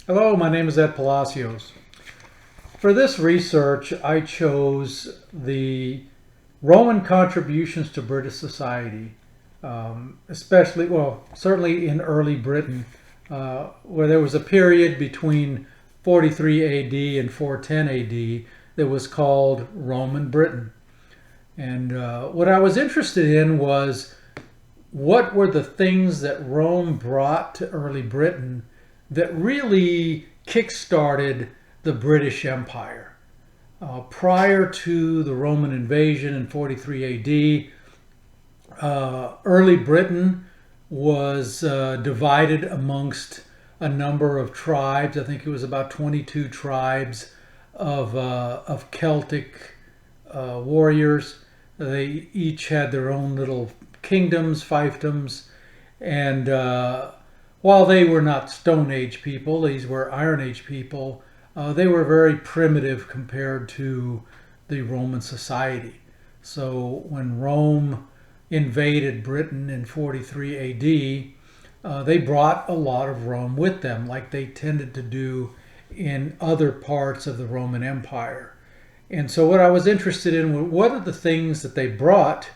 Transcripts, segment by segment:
Hello, my name is Ed Palacios. For this research, I chose the Roman contributions to British society, certainly in early Britain, where there was a period between 43 AD and 410 AD that was called Roman Britain. And what I was interested in was what were the things that Rome brought to early Britain that really kick-started the British Empire. Prior to the Roman invasion in 43 AD, early Britain was divided amongst a number of tribes. I think it was about 22 tribes of Celtic warriors. They each had their own little kingdoms, fiefdoms, and while they were not Stone Age people, these were Iron Age people, they were very primitive compared to the Roman society. So when Rome invaded Britain in 43 AD, they brought a lot of Rome with them, like they tended to do in other parts of the Roman Empire. And so what I was interested in was what are the things that they brought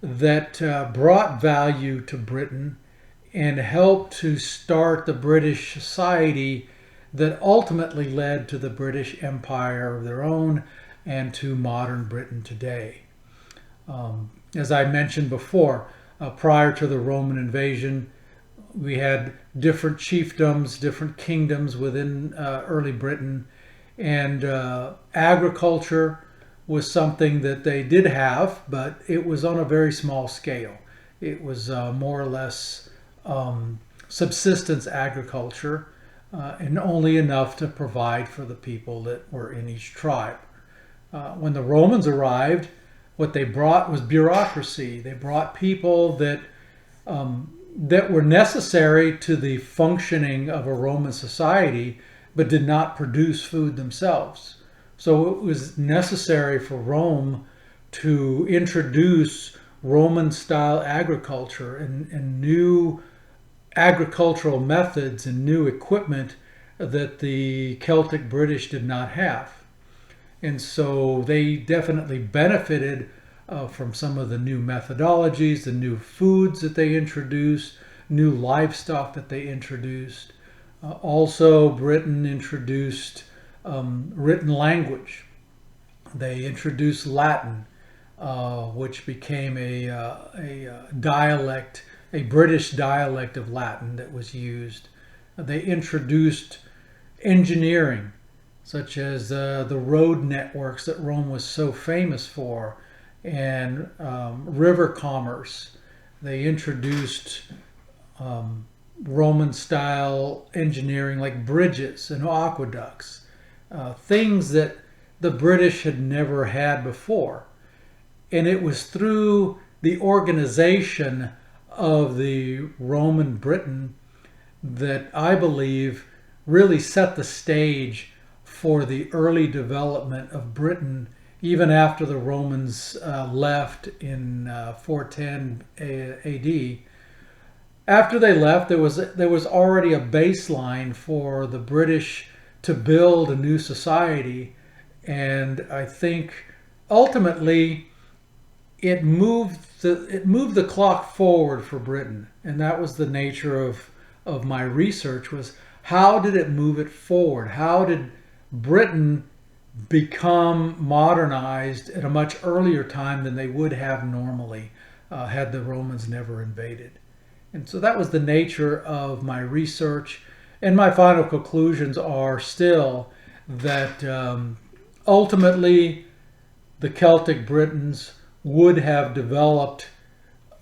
that brought value to Britain and helped to start the British society that ultimately led to the British Empire of their own and to modern Britain today. As I mentioned before, prior to the Roman invasion, we had different chiefdoms, different kingdoms within early Britain, and agriculture was something that they did have, but it was on a very small scale. It was more or less subsistence agriculture, and only enough to provide for the people that were in each tribe. When the Romans arrived, what they brought was bureaucracy. They brought people that were necessary to the functioning of a Roman society, but did not produce food themselves. So it was necessary for Rome to introduce Roman-style agriculture and new agricultural methods and new equipment that the Celtic British did not have. And so they definitely benefited from some of the new methodologies, the new foods that they introduced, new livestock that they introduced. Also, Britain introduced written language. They introduced Latin, which became a dialect, a British dialect of Latin that was used. They introduced engineering, such as the road networks that Rome was so famous for, and river commerce. They introduced Roman-style engineering like bridges and aqueducts, things that the British had never had before. And it was through the organization of the Roman Britain that I believe really set the stage for the early development of Britain, even after the Romans left in 410 AD. After they left, there was already a baseline for the British to build a new society, and I think ultimately it moved the clock forward for Britain, and that was the nature of my research, was how did it move it forward? How did Britain become modernized at a much earlier time than they would have normally had the Romans never invaded? And so that was the nature of my research, and my final conclusions are still that ultimately the Celtic Britons would have developed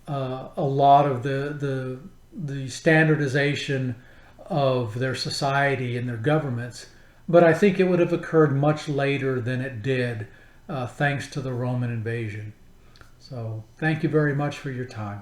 a lot of the standardization of their society and their governments, but I think it would have occurred much later than it did, thanks to the Roman invasion. So thank you very much for your time.